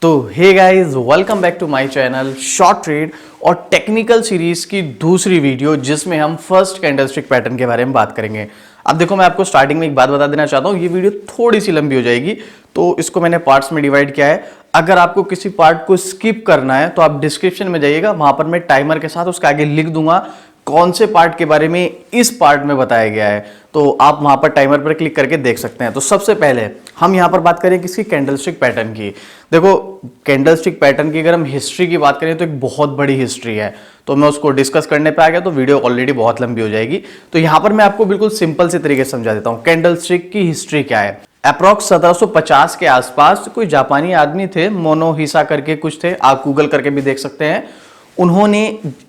तो hey guys, welcome back to my channel short trade और technical series की दूसरी वीडियो जिसमें हम फर्स्ट कैंडलस्टिक पैटर्न के बारे में बात करेंगे। अब देखो, मैं आपको स्टार्टिंग में एक बात बता देना चाहता हूँ, ये वीडियो थोड़ी सी लंबी हो जाएगी तो इसको मैंने पार्ट्स में डिवाइड किया है। अगर आपको किसी पार्ट को स्किप करना है तो आप डिस्क्रिप्शन में जाइएगा, वहां पर मैं टाइमर के साथ उसके आगे लिख दूंगा कौन से पार्ट के बारे में इस पार्ट में बताया गया है, तो आप वहां पर टाइमर पर क्लिक करके देख सकते हैं। तो सबसे पहले हम यहां पर बात करें किसी कैंडलस्टिक पैटर्न की। देखो, कैंडलस्टिक पैटर्न की अगर हम हिस्ट्री की बात करें तो एक बहुत बड़ी हिस्ट्री है, तो मैं उसको डिस्कस करने पे आ गया तो वीडियो ऑलरेडी बहुत लंबी हो जाएगी। तो यहां पर मैं आपको बिल्कुल सिंपल से तरीके से समझा देता हूं कैंडलस्टिक की हिस्ट्री क्या है। अप्रॉक्स 1750 के आसपास कोई जापानी आदमी थे, मोनोहिसा करके कुछ थे, आप गूगल करके भी देख सकते हैं। उन्होंने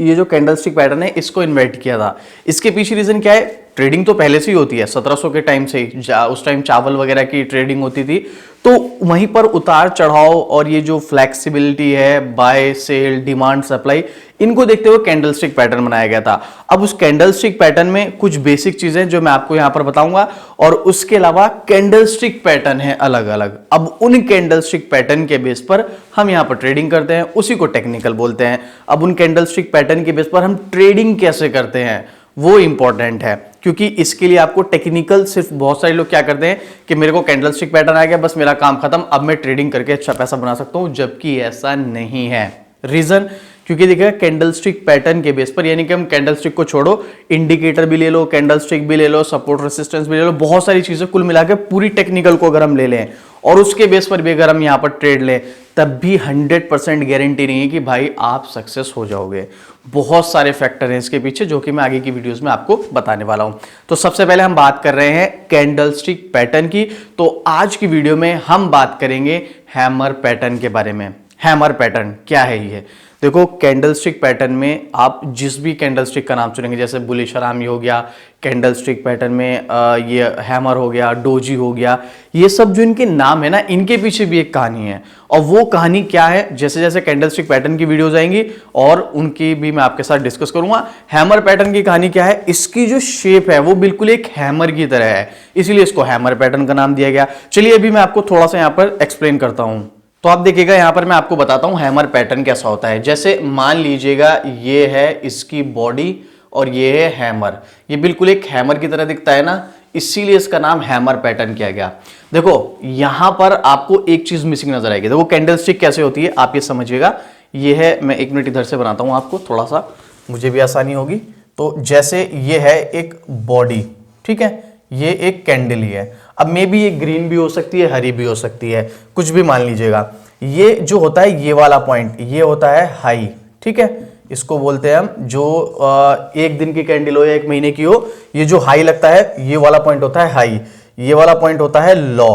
ये जो कैंडलस्टिक पैटर्न है इसको इन्वेंट किया था। इसके पीछे रीजन क्या है? ट्रेडिंग तो पहले से ही होती है, 1700 के टाइम से ही, उस टाइम चावल वगैरह की ट्रेडिंग होती थी, तो वहीं पर उतार चढ़ाव और ये जो फ्लेक्सिबिलिटी है, बाय सेल, डिमांड सप्लाई, इनको देखते हुए कैंडलस्टिक पैटर्न बनाया गया था। अब उस कैंडलस्टिक पैटर्न में कुछ बेसिक चीजें जो मैं आपको यहां पर बताऊंगा, और उसके अलावा कैंडलस्टिक पैटर्न है अलग अलग। अब उन कैंडलस्टिक पैटर्न के बेस पर हम यहां पर ट्रेडिंग करते हैं, उसी को टेक्निकल बोलते हैं। अब उन कैंडलस्टिक पैटर्न के बेस पर हम ट्रेडिंग कैसे करते हैं वो इंपॉर्टेंट है, क्योंकि इसके लिए आपको टेक्निकल, सिर्फ बहुत सारे लोग क्या करते हैं कि मेरे को कैंडलस्टिक पैटर्न आ गया, बस मेरा काम खत्म, अब मैं ट्रेडिंग करके अच्छा पैसा बना सकता हूं, जबकि ऐसा नहीं है। रीजन, क्योंकि देखिएगा कैंडलस्टिक पैटर्न के बेस पर, यानी कि हम कैंडलस्टिक को छोड़ो, इंडिकेटर भी ले लो, कैंडलस्टिक भी ले लो, सपोर्ट रेसिस्टेंस भी ले लो, बहुत सारी चीजें कुल मिला के पूरी टेक्निकल को अगर हम ले लें और उसके बेस पर भी अगर हम यहां पर ट्रेड लें, तब भी 100% गारंटी नहीं है कि भाई आप सक्सेस हो जाओगे। बहुत सारे फैक्टर हैं इसके पीछे, जो कि मैं आगे की वीडियोस में आपको बताने वाला हूं। तो सबसे पहले हम बात कर रहे हैं कैंडलस्टिक पैटर्न की। तो आज की वीडियो में हम बात करेंगे हैमर पैटर्न के बारे में। हैमर पैटर्न क्या है ये? देखो, कैंडलस्टिक पैटर्न में आप जिस भी कैंडलस्टिक का नाम सुनेंगे, जैसे बुलिश हरामी हो गया, कैंडलस्टिक पैटर्न में ये हैमर हो गया, डोजी हो गया, ये सब जो इनके नाम है ना, इनके पीछे भी एक कहानी है। और वो कहानी क्या है, जैसे जैसे कैंडलस्टिक पैटर्न की वीडियोस आएंगी और उनकी भी मैं आपके साथ डिस्कस करूंगा। हैमर पैटर्न की कहानी क्या है? इसकी जो शेप है वो बिल्कुल एक हैमर की तरह है, इसीलिए इसको हैमर पैटर्न का नाम दिया गया। चलिए अभी मैं आपको थोड़ा सा यहाँ पर एक्सप्लेन करता हूं। तो आप देखिएगा, यहां पर मैं आपको बताता हूं हैमर पैटर्न कैसा होता है। जैसे मान लीजिएगा ये है इसकी बॉडी और ये है हैमर, ये बिल्कुल एक हैमर की तरह दिखता है ना, इसीलिए इसका नाम हैमर पैटर्न किया गया। देखो, यहां पर आपको एक चीज मिसिंग नजर आएगी। देखो कैंडलस्टिक कैसे होती है आप ये समझिएगा। ये है, मैं एक मिनट इधर से बनाता हूं आपको, थोड़ा सा मुझे भी आसानी होगी। तो जैसे ये है एक बॉडी, ठीक है, ये एक कैंडल ही है। अब मे बी ये ग्रीन भी हो सकती है, हरी भी हो सकती है, कुछ भी मान लीजिएगा। ये जो होता है, ये वाला पॉइंट, ये होता है हाई, ठीक है, इसको बोलते हैं हम, जो एक दिन की कैंडल हो या एक महीने की हो, ये जो हाई लगता है, ये वाला पॉइंट होता है हाई, ये वाला पॉइंट होता है लो।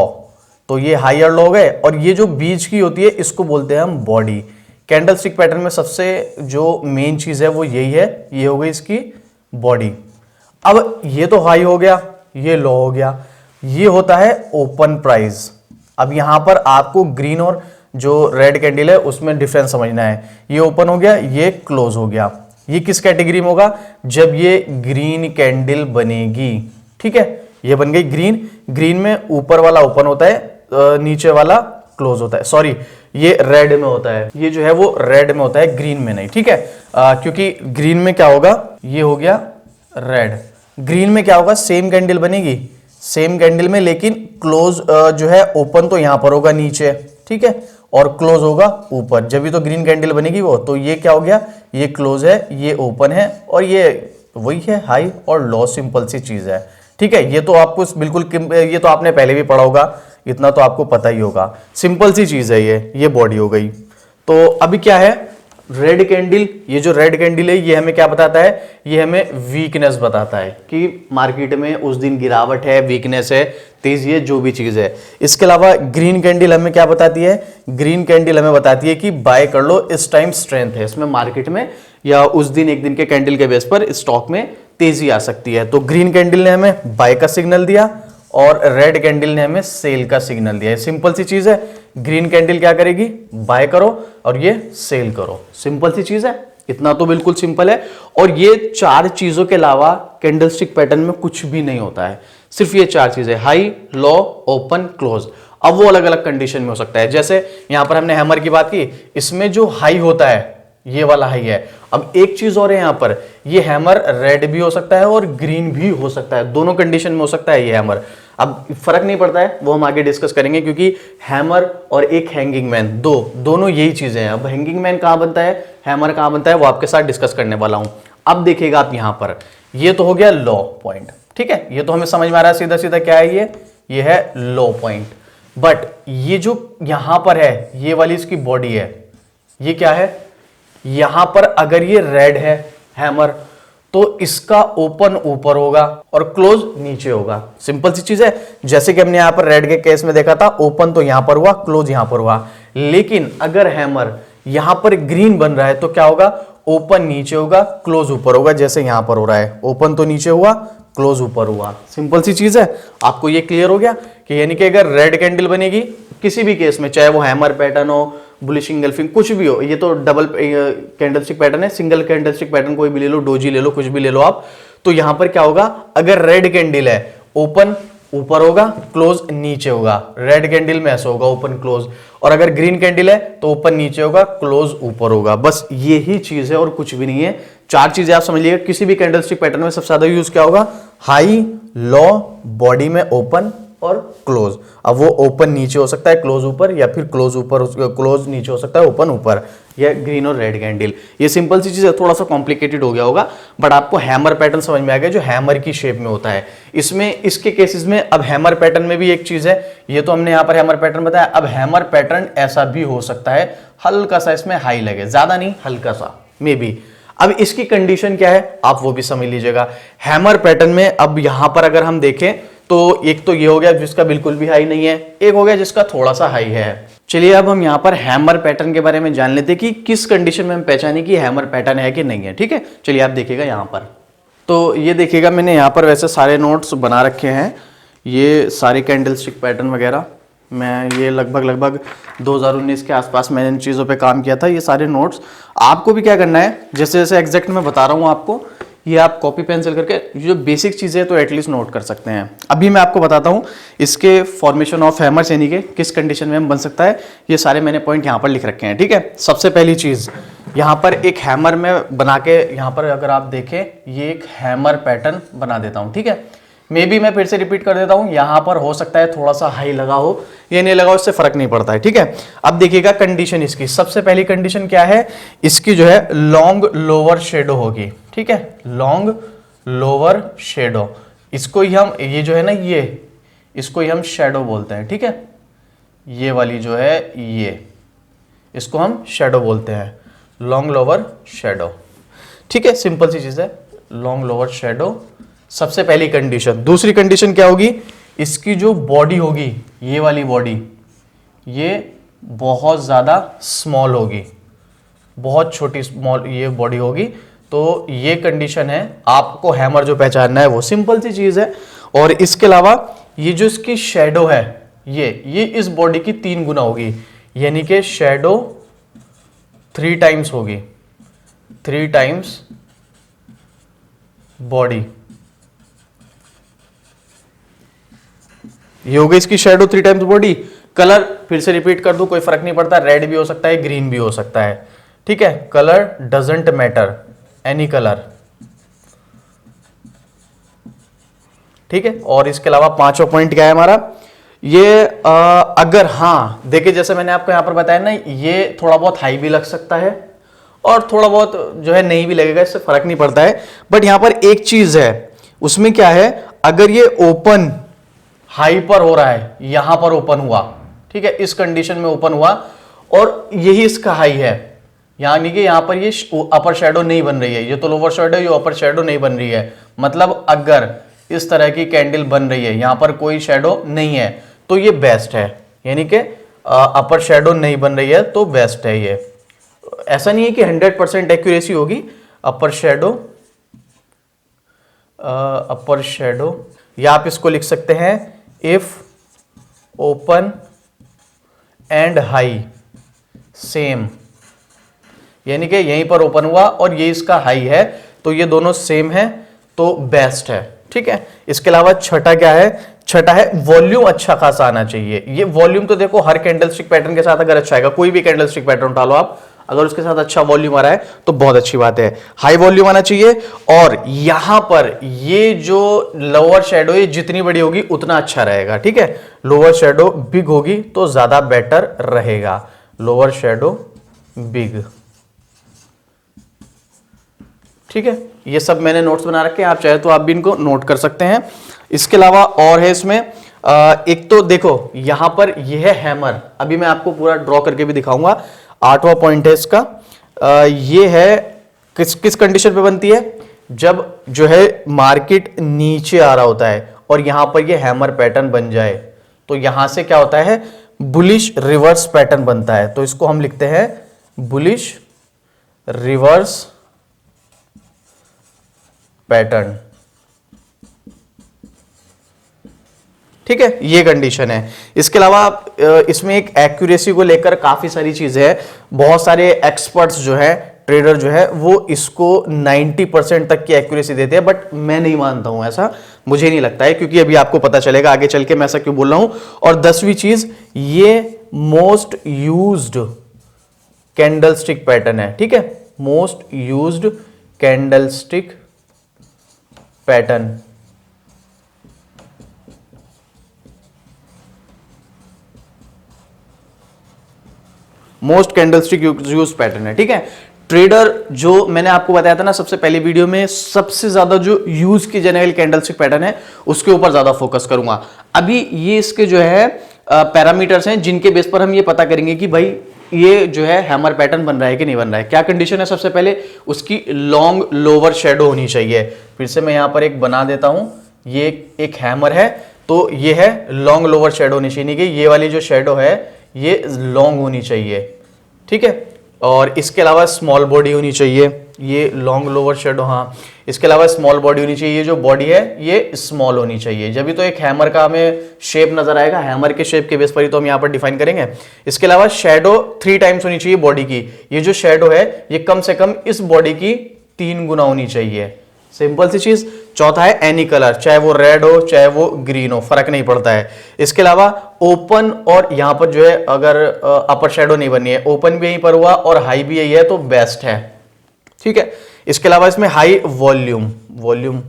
तो ये हाई और लो हो गए, और ये जो बीच की होती है इसको बोलते हैं हम बॉडी। कैंडलस्टिक पैटर्न में सबसे जो मेन चीज है वो यही है, ये हो गई इसकी बॉडी। अब ये तो हाई हो गया, ये लो हो गया, ये होता है ओपन प्राइस। अब यहां पर आपको ग्रीन और जो रेड कैंडल है उसमें डिफरेंस समझना है। ये ओपन हो गया, ये क्लोज हो गया। ये किस कैटेगरी में होगा? जब ये ग्रीन कैंडल बनेगी, ठीक है, ये बन गई ग्रीन। ग्रीन में ऊपर वाला ओपन होता है, नीचे वाला क्लोज होता है। सॉरी, ये रेड में होता है, ये जो है वो रेड में होता है, ग्रीन में नहीं, ठीक है। क्योंकि ग्रीन में क्या होगा, ये हो गया रेड। ग्रीन में क्या होगा, सेम कैंडल बनेगी, सेम कैंडल में, लेकिन क्लोज जो है, ओपन तो यहां पर होगा नीचे, ठीक है, और क्लोज होगा ऊपर। जब भी तो ग्रीन कैंडल बनेगी वो, तो ये क्या हो गया, ये क्लोज है, ये ओपन है, और ये वही है हाई और लो, सिंपल सी चीज है, ठीक है। ये तो आपको बिल्कुल, ये तो आपने पहले भी पढ़ा होगा, इतना तो आपको पता ही होगा, सिंपल सी चीज है ये बॉडी हो गई। तो अभी क्या है, रेड कैंडल, ये जो रेड कैंडल है ये हमें क्या बताता है, ये हमें वीकनेस बताता है कि मार्केट में उस दिन गिरावट है, वीकनेस है, तेजी है, जो भी चीज है। इसके अलावा ग्रीन कैंडल हमें क्या बताती है? ग्रीन कैंडल हमें बताती है कि बाय कर लो, इस टाइम स्ट्रेंथ है इसमें मार्केट में, या उस दिन एक दिन के कैंडल के बेस पर स्टॉक में तेजी आ सकती है। तो ग्रीन कैंडल ने हमें बाय का सिग्नल दिया और रेड कैंडल ने हमें सेल का सिग्नल दिया है। सिंपल सी चीज है, ग्रीन कैंडल क्या करेगी, बाय करो, और ये सेल करो, सिंपल सी चीज है, इतना तो बिल्कुल सिंपल है। और ये चार चीजों के अलावा कैंडलस्टिक पैटर्न में कुछ भी नहीं होता है, सिर्फ ये चार चीजें, हाई, लो, ओपन, क्लोज। अब वो अलग अलग कंडीशन में हो सकता है। जैसे यहां पर हमने हैमर की बात की, इसमें जो हाई होता है ये वाला हाई है। अब एक चीज और है यहां पर, ये हैमर रेड भी हो सकता है और ग्रीन भी हो सकता है, दोनों कंडीशन में हो सकता है ये हैमर। अब फर्क नहीं पड़ता है, वो हम आगे डिस्कस करेंगे, क्योंकि हैमर और एक हैंगिंग मैन दोनों यही चीजें हैं। अब हैंगिंग मैन कहां बनता है, हैमर कहां बनता है, वो आपके साथ डिस्कस करने वाला हूं। अब देखिएगा आप यहां पर, ये तो हो गया लो पॉइंट, ठीक है, ये तो हमें समझ में आ रहा है सीधा सीधा क्या है, ये है लो पॉइंट। बट ये जो यहां पर है, ये वाली इसकी बॉडी है, ये क्या है, यहां पर अगर ये रेड है हैमर, तो इसका ओपन ऊपर होगा और क्लोज नीचे होगा। सिंपल सी चीज है। जैसे कि हमने यहां पर रेड के केस में देखा था, ओपन तो यहां पर हुआ, क्लोज यहां पर हुआ। लेकिन अगर हैमर यहां पर ग्रीन बन रहा है तो क्या होगा, ओपन नीचे होगा, क्लोज ऊपर होगा, जैसे यहां पर हो रहा है, ओपन तो नीचे हुआ, क्लोज ऊपर हुआ। सिंपल सी चीज है। आपको ये क्लियर हो गया कि यानी कि अगर रेड कैंडल बनेगी किसी भी केस में, चाहे वो हैमर पैटर्न हो, बुलिश इंगल्फिंग, कुछ भी हो, ये तो डबल कैंडलस्टिक पैटर्न है, सिंगल कैंडलस्टिक पैटर्न कोई भी ले लो, डोजी ले लो, कुछ भी ले लो आप, तो यहां पर क्या होगा, अगर रेड कैंडल है, ओपन ऊपर होगा, क्लोज नीचे होगा। रेड कैंडल में ऐसा होगा, ओपन क्लोज। और अगर ग्रीन कैंडल है तो ओपन नीचे होगा, क्लोज ऊपर होगा। बस यही चीज है और कुछ भी नहीं है। चार चीजें आप समझ लीजिए। किसी भी कैंडलस्टिक पैटर्न में सबसे ज्यादा यूज क्या होगा, हाई, लो, बॉडी में ओपन और क्लोज। अब वो ओपन नीचे हो सकता है, क्लोज ऊपर, या फिर क्लोज ऊपर, क्लोज नीचे हो सकता है, ओपन ऊपर, या ग्रीन और रेड कैंडल। ये सिंपल सी चीज है, थोड़ा सा कॉम्प्लिकेटेड हो गया होगा, बट आपको हैमर पैटर्न समझ में आ गया, जो हैमर की शेप में होता है। इसमें इसके केसेस में अब हैमर पैटर्न में भी एक चीज है, ये तो हमने यहां पर हैमर पैटर्न बताया। अब हैमर पैटर्न ऐसा भी हो सकता है, हल्का सा इसमें हाई लगे, ज्यादा नहीं, हल्का सा मे बी। अब इसकी कंडीशन क्या है आप वो भी समझ लीजिएगा। हैमर पैटर्न में अब यहां पर अगर हम देखें तो एक तो ये हो गया जिसका बिल्कुल भी हाई नहीं है, एक हो गया जिसका थोड़ा सा हाई है। चलिए अब हम यहां पर हैमर पैटर्न के बारे में जान लेते हैं कि किस कंडीशन में हम पहचाने कि हैमर पैटर्न है कि नहीं है, ठीक है। चलिए आप देखिएगा यहां पर, तो ये देखिएगा मैंने यहां पर वैसे सारे नोट्स बना रखे हैं, ये सारे कैंडलस्टिक पैटर्न वगैरह, मैं ये लगभग 2019 के आसपास मैंने इन चीज़ों पे काम किया था। ये सारे नोट्स आपको भी क्या करना है, जैसे जैसे एग्जैक्ट मैं बता रहा हूँ आपको, ये आप कॉपी पेंसिल करके जो बेसिक चीज़ें तो एटलीस्ट नोट कर सकते हैं। अभी मैं आपको बताता हूँ इसके फॉर्मेशन ऑफ हैमर्स, यानी कि किस कंडीशन में हम बन सकता है। ये सारे मैंने पॉइंट यहाँ पर लिख रखे हैं, ठीक है। सबसे पहली चीज़ यहाँ पर एक हैमर में बना के, यहाँ पर अगर आप देखें, ये एक हैमर पैटर्न बना देता हूँ, ठीक है। मे बी मैं फिर से रिपीट कर देता हूं, यहां पर हो सकता है थोड़ा सा हाई लगा हो या नहीं लगा हो, इससे फर्क नहीं पड़ता है, ठीक है। अब देखिएगा कंडीशन इसकी, सबसे पहली कंडीशन क्या है, इसकी जो है लॉन्ग लोअर शेडो होगी, ठीक है, लॉन्ग लोअर शेडो। इसको ही हम, ये जो है ना, ये इसको ही हम शेडो बोलते हैं, ठीक है। ये वाली जो है, ये इसको हम शेडो बोलते हैं, लॉन्ग लोअर शेडो, ठीक है। सिंपल सी चीज है, लॉन्ग लोअर शेडो, सबसे पहली कंडीशन। दूसरी कंडीशन क्या होगी, इसकी जो बॉडी होगी, ये वाली बॉडी, ये बहुत ज़्यादा स्मॉल होगी, बहुत छोटी स्मॉल ये बॉडी होगी। तो ये कंडीशन है, आपको हैमर जो पहचानना है वो सिंपल सी चीज़ है। और इसके अलावा ये जो इसकी शेडो है, ये इस बॉडी की 3 गुना होगी, यानी कि शेडो 3 टाइम्स होगी, 3 टाइम्स बॉडी। ये हो गई इसकी शेडो 3 टाइम्स बॉडी। कलर फिर से रिपीट कर दूं, कोई फर्क नहीं पड़ता, रेड भी हो सकता है, ग्रीन भी हो सकता है, ठीक है। Colour doesn't matter, any colour, ठीक है। और इसके अलावा 5वां पॉइंट क्या है हमारा, ये अगर हाँ देखिए, जैसे मैंने आपको यहां पर बताया ना, ये थोड़ा बहुत हाई भी लग सकता है और थोड़ा बहुत जो है नहीं भी लगेगा, इससे फर्क नहीं पड़ता है। बट यहां पर एक चीज है, उसमें क्या है, अगर ये ओपन हाई पर हो रहा है, यहां पर ओपन हुआ, ठीक है, इस कंडीशन में ओपन हुआ और यही इसका हाई है, यानी कि यहां पर ये अपर शेडो नहीं बन रही है, ये तो लोअर शेडो, ये अपर शेडो नहीं बन रही है। मतलब अगर इस तरह की कैंडल बन रही है, यहां पर कोई शेडो नहीं है, तो ये बेस्ट है, यानी कि अपर शेडो नहीं बन रही है तो बेस्ट है ये। ऐसा नहीं है कि 100% एक्यूरेसी होगी, अपर शेडो, या आप इसको लिख सकते हैं if open and high same, यानी कि यहीं पर ओपन हुआ और ये इसका हाई है, तो ये दोनों सेम है तो बेस्ट है, ठीक है। इसके अलावा छठा क्या है, छठा है वॉल्यूम अच्छा खासा आना चाहिए। ये वॉल्यूम तो देखो हर कैंडलस्टिक पैटर्न के साथ अगर अच्छा आएगा, कोई भी कैंडलस्टिक पैटर्न उठा लो आप, अगर उसके साथ अच्छा वॉल्यूम आ रहा है तो बहुत अच्छी बात है। हाई वॉल्यूम आना चाहिए, और यहां पर ये जो लोअर शेडो ये जितनी बड़ी होगी उतना अच्छा रहेगा, ठीक है। लोअर शेडो बिग होगी तो ज्यादा बेटर रहेगा, लोअर शेडो बिग, ठीक है। ये सब मैंने नोट्स बना रखे हैं, आप चाहे तो आप भी इनको नोट कर सकते हैं। इसके अलावा और है इसमें एक तो देखो यहां पर यह है हैमर, अभी मैं आपको पूरा ड्रॉ करके भी दिखाऊंगा। 8वां पॉइंट है इसका, ये है किस किस कंडीशन पे बनती है, जब जो है मार्केट नीचे आ रहा होता है और यहां पर ये हैमर पैटर्न बन जाए, तो यहां से क्या होता है, बुलिश रिवर्स पैटर्न बनता है। तो इसको हम लिखते हैं बुलिश रिवर्स पैटर्न, ठीक है, ये कंडीशन है। इसके अलावा इसमें एक एक्यूरेसी को लेकर काफी सारी चीजें हैं। बहुत सारे एक्सपर्ट्स जो है, ट्रेडर जो है, वो इसको 90% तक की एक्यूरेसी देते हैं, बट मैं नहीं मानता हूं ऐसा, मुझे नहीं लगता है, क्योंकि अभी आपको पता चलेगा आगे चल के मैं ऐसा क्यों बोल रहा हूं। और 10वीं चीज, ये मोस्ट यूज्ड कैंडलस्टिक पैटर्न है, ठीक है, most used candlestick pattern. Most candlestick use pattern है, ठीक है। ट्रेडर जो मैंने आपको बताया था ना सबसे पहले वीडियो में, सबसे ज्यादा जो यूज की जाने वाली कैंडलस्टिक पैटर्न है उसके ऊपर ज्यादा फोकस करूंगा। अभी ये इसके जो है पैरामीटर्स हैं जिनके बेस पर हम ये पता करेंगे कि भाई ये जो है हैमर पैटर्न बन रहा है कि नहीं बन रहा है। क्या कंडीशन है, सबसे पहले उसकी लॉन्ग लोअर शेडो होनी चाहिए। फिर से मैं यहां पर एक बना देता हूं, ये एक हैमर है तो ये है लॉन्ग लोअर शेडो होनी चाहिए, कि ये वाली जो शेडो है ये लॉन्ग होनी चाहिए, ठीक है। और इसके अलावा स्मॉल बॉडी होनी चाहिए, ये लॉन्ग लोअर शेडो, हाँ। इसके अलावा स्मॉल बॉडी होनी चाहिए, ये जो बॉडी है ये स्मॉल होनी चाहिए, जब भी तो एक हैमर का हमें शेप नजर आएगा। हैमर के शेप के बेस पर ही तो हम यहाँ पर डिफाइन करेंगे। इसके अलावा शेडो 3 टाइम्स होनी चाहिए बॉडी की, ये जो शेडो है ये कम से कम इस बॉडी की 3 गुना होनी चाहिए, सिंपल सी चीज। चौथा है एनी कलर, चाहे वो रेड हो चाहे वो ग्रीन हो, फर्क नहीं पड़ता है। इसके अलावा ओपन, और यहां पर जो है अगर अपर शेडो नहीं बनी है, ओपन भी यहीं पर हुआ और हाई भी यही है तो बेस्ट है, ठीक है। इसके अलावा इसमें हाई वॉल्यूम,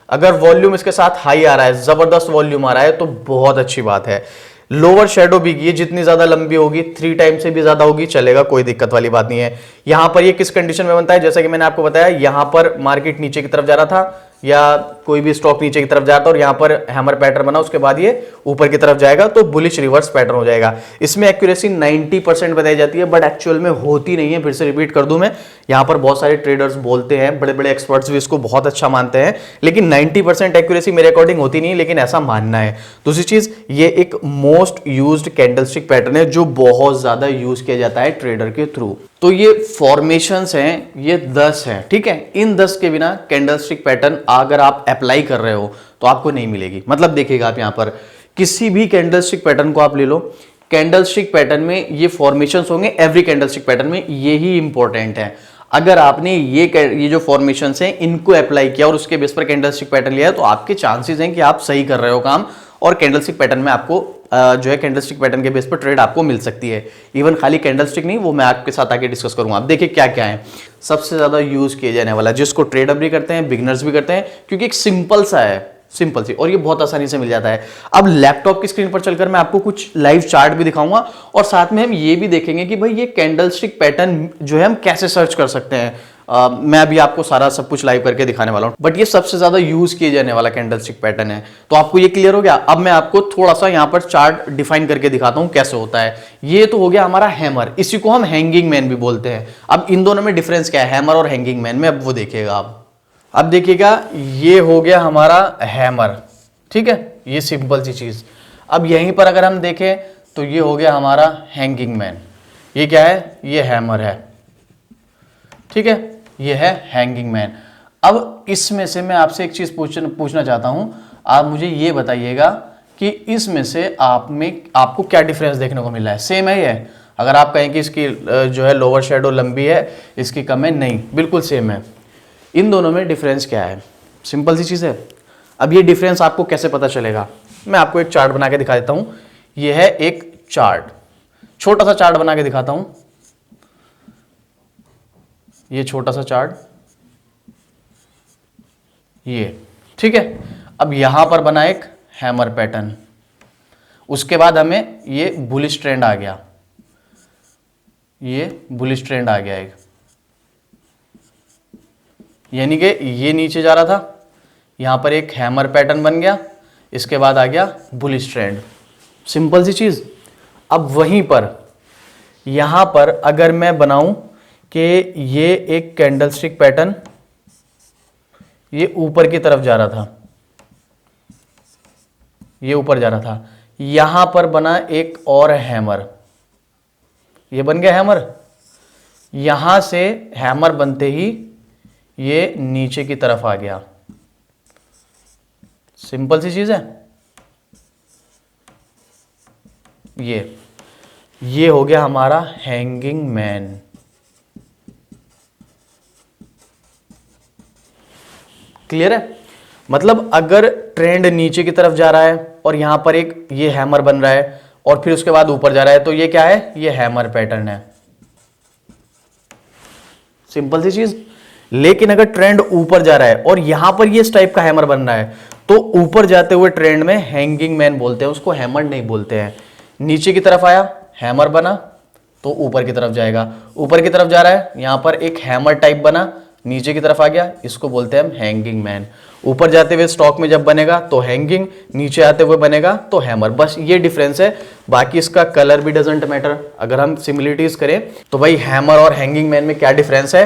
अगर वॉल्यूम इसके साथ हाई आ रहा है, जबरदस्त वॉल्यूम आ रहा है तो बहुत अच्छी बात है। लोअर शेडो भी ये जितनी ज्यादा लंबी होगी, 3 टाइम से भी ज्यादा होगी चलेगा, कोई दिक्कत वाली बात नहीं है। यहां पर ये किस कंडीशन में बनता है, जैसा कि मैंने आपको बताया, यहां पर मार्केट नीचे की तरफ जा रहा था या कोई भी स्टॉक नीचे की तरफ जाता और यहां पर हैमर पैटर्न बना, उसके बाद ये ऊपर की तरफ जाएगा तो बुलिश रिवर्स पैटर्न हो जाएगा। इसमें एक्यूरेसी 90% बताई जाती है, बट एक्चुअल में होती नहीं है। फिर से रिपीट कर दूं मैं, यहां पर बहुत सारे ट्रेडर्स बोलते हैं, बड़े बड़े एक्सपर्ट्स भी इसको बहुत अच्छा मानते हैं, लेकिन 90% एक्यूरेसी मेरे अकॉर्डिंग होती नहीं, लेकिन ऐसा मानना है। दूसरी चीज, ये एक मोस्ट यूज्ड कैंडलस्टिक पैटर्न है जो बहुत ज्यादा यूज किया जाता है ट्रेडर के थ्रू। तो ये फॉर्मेशंस हैं, ये 10 हैं, ठीक है। इन 10 के बिना कैंडलस्टिक पैटर्न अगर आप अप्लाई कर रहे हो तो आपको नहीं मिलेगी। मतलब देखिएगा आप यहां पर किसी भी कैंडलस्टिक पैटर्न को आप ले लो, कैंडलस्टिक पैटर्न में ये फॉर्मेशंस होंगे, एवरी कैंडलस्टिक पैटर्न में ये ही इंपॉर्टेंट है। अगर आपने ये जो फॉर्मेशंस हैं इनको अप्लाई किया और उसके बेस पर कैंडलस्टिक पैटर्न लिया है तो आपके चांसेस हैं कि आप सही कर रहे हो काम, और कैंडलस्टिक पैटर्न में आपको जो है कैंडलस्टिक पैटर्न के बेस पर ट्रेड आपको मिल सकती है। इवन खाली कैंडलस्टिक नहीं, वो मैं आपके साथ आगे डिस्कस करूंगा। अब देखिए क्या क्या है सबसे ज्यादा यूज किया जाने वाला, जिसको ट्रेडर भी करते हैं, बिगनर्स भी करते हैं, क्योंकि एक सिंपल सा है, सिंपल सी, और ये बहुत आसानी से मिल जाता है। अब लैपटॉप की स्क्रीन पर चलकर मैं आपको कुछ लाइव चार्ट भी दिखाऊंगा, और साथ में हम ये भी देखेंगे कि भाई ये कैंडलस्टिक पैटर्न जो है हम कैसे सर्च कर सकते हैं। मैं अभी आपको सारा सब कुछ लाइव करके दिखाने वाला हूं, बट ये सबसे ज्यादा यूज किए जाने वाला कैंडलस्टिक पैटर्न है। तो आपको ये क्लियर हो गया। अब मैं आपको थोड़ा सा यहां पर चार्ट डिफाइन करके दिखाता हूं कैसे होता है। ये तो हो गया हमारा हैमर, इसी को हम हैंगिंग मैन भी बोलते हैं। अब इन दोनों में डिफरेंस क्या है, हैमर और हैंगिंग मैन में, अब वो देखिएगा आप। अब देखिएगा ये हो गया हमारा हैमर, ठीक है, ये सिंपल सी चीज। अब यहीं पर अगर हम देखें तो ये हो गया हमारा हैंगिंग मैन। ये क्या है, ये हैमर है, ठीक है, ये है हैंगिंग मैन। अब इसमें से मैं आपसे एक चीज पूछना चाहता हूं, आप मुझे ये बताइएगा कि इसमें से आपको क्या डिफरेंस देखने को मिल रहा है। सेम है ये, अगर आप कहें कि इसकी जो है लोअर शेडो लंबी है, इसकी कम है, नहीं, बिल्कुल सेम है। इन दोनों में डिफरेंस क्या है, सिंपल सी चीज है। अब ये डिफरेंस आपको कैसे पता चलेगा, मैं आपको एक चार्ट बना के दिखा देता हूं। ये है एक चार्ट, छोटा सा चार्ट बना के दिखाता हूं। ये छोटा सा चार्ट, ये ठीक है। अब यहां पर बना एक हैमर पैटर्न, उसके बाद हमें ये बुलिश ट्रेंड आ गया, ये बुलिश ट्रेंड आ गया एक, यानी कि ये नीचे जा रहा था, यहां पर एक हैमर पैटर्न बन गया, इसके बाद आ गया बुलिश ट्रेंड। सिंपल सी चीज। अब वहीं पर यहां पर अगर मैं बनाऊं कि ये एक कैंडलस्टिक पैटर्न ये ऊपर की तरफ जा रहा था, ये ऊपर जा रहा था, यहां पर बना एक और हैमर, ये बन गया हैमर, यहां से हैमर बनते ही ये नीचे की तरफ आ गया। सिंपल सी चीज है। ये हो गया हमारा हैंगिंग मैन। क्लियर है? मतलब अगर ट्रेंड नीचे की तरफ जा रहा है और यहां पर एक ये हैमर बन रहा है और फिर उसके बाद ऊपर जा रहा है, तो ये क्या है? ये हैमर पैटर्न है। सिंपल सी चीज। लेकिन अगर ट्रेंड ऊपर जा रहा है और यहां पर ये इस टाइप का हैमर बन रहा है, तो ऊपर जाते हुए ट्रेंड में हैंगिंग मैन बोलते हैं उसको, हैमर नहीं बोलते हैं। नीचे की तरफ आया, हैमर बना, तो ऊपर की तरफ जाएगा। ऊपर की तरफ जा रहा है, यहां पर एक हैमर टाइप बना, नीचे की तरफ आ गया, इसको बोलते हैं हम हैंगिंग मैन। ऊपर जाते हुए स्टॉक में जब बनेगा तो हैंगिंग, नीचे आते हुए बनेगा तो हैमर। बस ये डिफरेंस है, बाकी इसका कलर भी डजंट मैटर। अगर हम सिमिलरिटीज करें तो भाई हैमर और हैंगिंग मैन में क्या डिफरेंस है?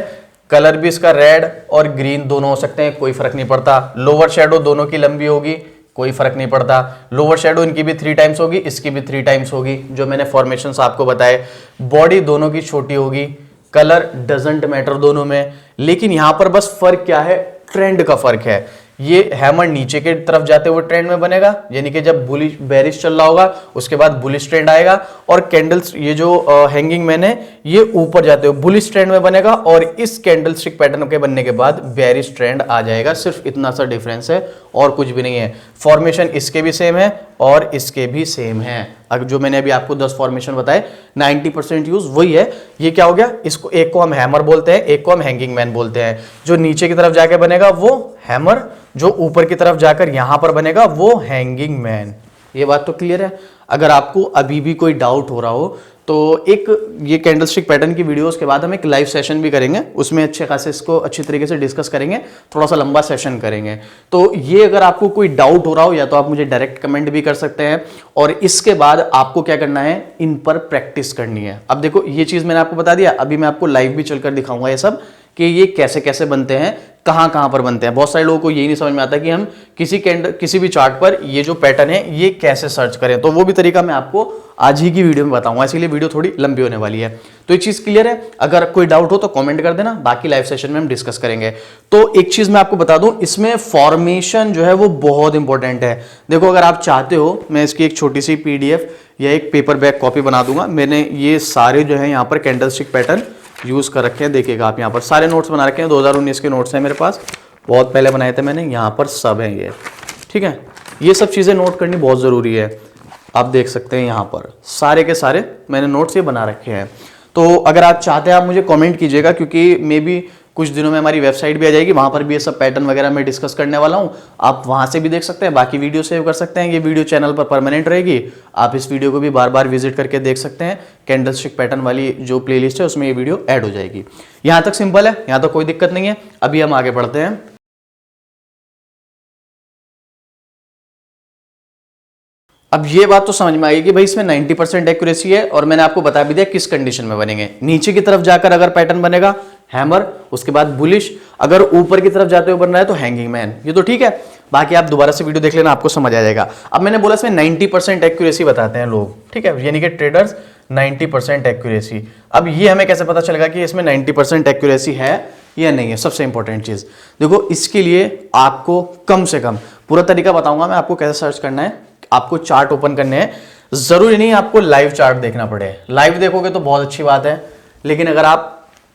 कलर भी इसका रेड और ग्रीन दोनों हो सकते हैं, कोई फर्क नहीं पड़ता। लोअर शेडो दोनों की लंबी होगी, कोई फर्क नहीं पड़ता। लोअर शेडो इनकी भी 3 टाइम्स होगी, इसकी भी 3 टाइम्स होगी, जो मैंने फॉर्मेशंस आपको बताए। बॉडी दोनों की छोटी होगी, कलर डजंट मैटर दोनों में। लेकिन यहां पर बस फर्क क्या है? ट्रेंड का फर्क है। ये हैमर नीचे के तरफ जाते हुए ट्रेंड में बनेगा, यानी कि जब बुलिश बेरिश चल रहा होगा उसके बाद बुलिश ट्रेंड आएगा, और कैंडल्स ये जो हैंगिंग मैन है ये ऊपर जाते हुए बुलिश ट्रेंड में बनेगा, और इस कैंडलस्टिक पैटर्न के बनने के बाद बेरिश ट्रेंड आ जाएगा। सिर्फ इतना सा डिफरेंस है और कुछ भी नहीं है। फॉर्मेशन इसके भी सेम है और इसके भी सेम है। अगर जो मैंने अभी आपको 10 फॉर्मेशन बताए, 90% यूज वही है। ये क्या हो गया? इसको एक को हम हैमर बोलते हैं, एक को हम हैंगिंग मैन बोलते हैं। जो नीचे की तरफ जाके बनेगा वो हैमर, जो ऊपर की तरफ जाकर यहां पर बनेगा वो हैंगिंग मैन। ये बात तो क्लियर है? अगर आपको अभी भी कोई डाउट हो रहा हो तो एक ये कैंडलस्टिक पैटर्न की वीडियोस के बाद हम एक लाइव सेशन भी करेंगे, उसमें अच्छे खासे इसको अच्छी तरीके से डिस्कस करेंगे, थोड़ा सा लंबा सेशन करेंगे। तो ये अगर आपको कोई डाउट हो रहा हो या तो आप मुझे डायरेक्ट कमेंट भी कर सकते हैं, और इसके बाद आपको क्या करना है? इन पर प्रैक्टिस करनी है। अब देखो ये चीज मैंने आपको बता दिया, अभी मैं आपको लाइव भी चलकर दिखाऊंगा ये सब, कि ये कैसे कैसे बनते हैं, कहां कहां पर बनते हैं। बहुत सारे लोगों को यही नहीं समझ में आता कि हम किसी भी चार्ट पर ये जो पैटर्न है ये कैसे सर्च करें। तो वो भी तरीका मैं आपको आज ही की वीडियो में बताऊंगा, इसीलिए वीडियो थोड़ी लंबी होने वाली है। तो एक चीज क्लियर है? अगर कोई डाउट हो तो कमेंट कर देना, बाकी लाइव सेशन में हम डिस्कस करेंगे। तो एक चीज मैं आपको बता दूं, इसमें फॉर्मेशन जो है वो बहुत इंपॉर्टेंट है। देखो अगर आप चाहते हो, मैं इसकी एक छोटी सी PDF या एक पेपर बैक कॉपी बना दूंगा। मैंने ये सारे जो है यहाँ पर कैंडलस्टिक पैटर्न यूज कर रखे हैं, देखिएगा आप यहाँ पर सारे नोट्स बना रखे हैं। 2019 के नोट्स हैं मेरे पास, बहुत पहले बनाए थे मैंने, यहाँ पर सब है ये, ठीक है। ये सब चीजें नोट करनी बहुत जरूरी है। आप देख सकते हैं यहाँ पर सारे के सारे मैंने नोट्स ये बना रखे हैं। तो अगर आप चाहते हैं आप मुझे कमेंट कीजिएगा, क्योंकि मे बी कुछ दिनों में हमारी वेबसाइट भी आ जाएगी, वहां पर भी ये सब पैटर्न वगैरह मैं डिस्कस करने वाला हूं। आप वहां से भी देख सकते हैं, बाकी वीडियो सेव कर सकते हैं। ये वीडियो चैनल पर परमानेंट रहेगी, आप इस वीडियो को भी बार बार विजिट करके देख सकते हैं। कैंडलस्टिक पैटर्न वाली जो प्लेलिस्ट है उसमें ये वीडियो ऐड हो जाएगी। यहां तक सिंपल है, यहां तक कोई दिक्कत नहीं है। अभी हम आगे बढ़ते हैं। अब ये बात तो समझ में आएगी कि भाई इसमें 90% एक्यूरेसी है, और मैंने आपको बता भी दिया किस कंडीशन में बनेंगे। नीचे की तरफ जाकर अगर पैटर्न बनेगा हैमर, उसके बाद बुलिश, अगर ऊपर की तरफ जाते हुए बन रहा है तो हैंगिंग मैन। ये तो ठीक है, बाकी आप दोबारा से वीडियो देख लेना, आपको समझ आ जाएगा। अब मैंने बोला इसमें 90% एक्यूरेसी बताते हैं लोग, ठीक है, यानी कि ट्रेडर्स 90% एक्यूरेसी। अब ये हमें कैसे पता चलेगा कि इसमें 90% एक्यूरेसी है या नहीं है? सबसे इंपॉर्टेंट चीज देखो, इसके लिए आपको कम से कम, पूरा तरीका बताऊंगा मैं आपको कैसे सर्च करना है। आपको चार्ट ओपन करने हैं, जरूरी नहीं आपको लाइव चार्ट देखना पड़े। लाइव देखोगे तो बहुत अच्छी बात है, लेकिन अगर आप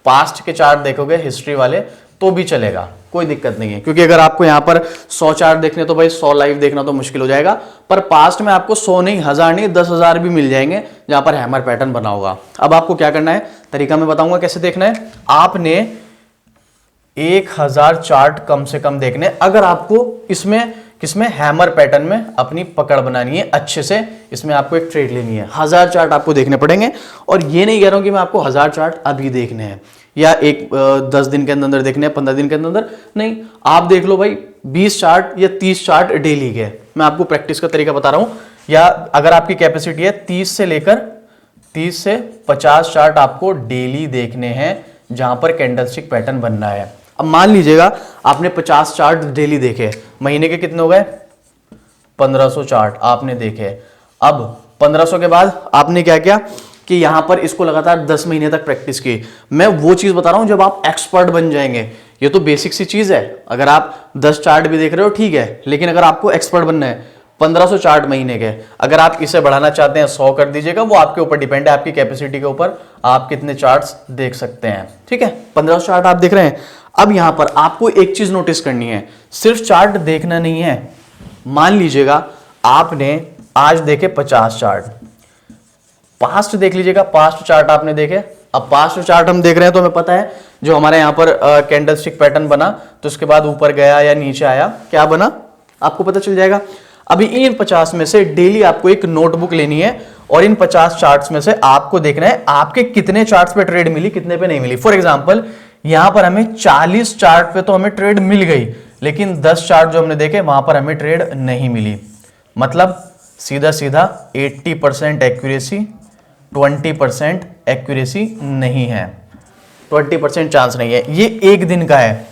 पास्ट के चार्ट देखोगे हिस्ट्री वाले तो भी चलेगा, कोई दिक्कत नहीं है, क्योंकि अगर आपको यहाँ पर 100 चार्ट देखने तो भाई 100 लाइव देखना तो मुश्किल हो जाएगा, पर पास्ट में आपको 100 नहीं, 1000 नहीं, 10,000 भी मिल जाएंगे जहां पर हैमर पैटर्न बना होगा। अब आपको क्या करना है, तरीका मैं बताऊंगा कैसे देखना है। आपने 1000 चार्ट कम से कम देखने, अगर आपको इसमें किसमें हैमर पैटर्न में अपनी पकड़ बनानी है अच्छे से, इसमें आपको एक ट्रेड लेनी है, 1000 चार्ट आपको देखने पड़ेंगे। और ये नहीं कह रहा हूं कि मैं आपको 1000 चार्ट अभी देखने हैं या 10 दिन के अंदर देखने हैं, 15 दिन के अंदर नहीं, आप देख लो भाई 20 चार्ट या 30 चार्ट डेली के। मैं आपको प्रैक्टिस का तरीका बता रहा हूं, या अगर आपकी कैपेसिटी है 30 से 50 चार्ट आपको डेली देखने हैं जहां पर कैंडलस्टिक पैटर्न बनना है। अब मान लीजिएगा आपने 50 चार्ट डेली देखे, महीने के कितने हो गए, 1500 चार्ट आपने देखे। अब 1500 के बाद आपने क्या किया कि यहां पर इसको लगातार 10 महीने तक प्रैक्टिस की। मैं वो चीज बता रहा हूं जब आप एक्सपर्ट बन जाएंगे, ये तो बेसिक सी चीज है। अगर आप 10 चार्ट भी देख रहे हो ठीक है, लेकिन अगर आपको एक्सपर्ट बनना है 1500 चार्ट महीने के, अगर आप इसे बढ़ाना चाहते हैं 100 कर दीजिएगा, वो आपके ऊपर डिपेंड है, आपकी कैपेसिटी के ऊपर, आप कितने चार्ट्स देख सकते हैं। ठीक है, 1500 चार्ट आप देख रहे हैं। अब यहां पर आपको एक चीज नोटिस करनी है, सिर्फ चार्ट देखना नहीं है। मान लीजिएगा आपने आज देखे 50 चार्ट, पास्ट देख लीजिएगा, पास्ट चार्ट आपने देखे। अब पास्ट चार्ट हम देख रहे हैं तो हमें पता है जो हमारे यहां पर कैंडलस्टिक पैटर्न बना, तो उसके बाद ऊपर गया या नीचे आया, क्या बना आपको पता चल जाएगा। अभी इन 50 में से डेली आपको एक नोटबुक लेनी है और इन 50 चार्ट्स में से आपको देखना है आपके कितने चार्ट्स पे ट्रेड मिली, कितने पे नहीं मिली। फॉर एग्जांपल यहां पर हमें 40 चार्ट पे तो हमें ट्रेड मिल गई, लेकिन 10 चार्ट जो हमने देखे वहां पर हमें ट्रेड नहीं मिली। मतलब सीधा सीधा 80% एक्यूरेसी, 20% एक्यूरेसी नहीं है, 20% चांस नहीं है। ये एक दिन का है।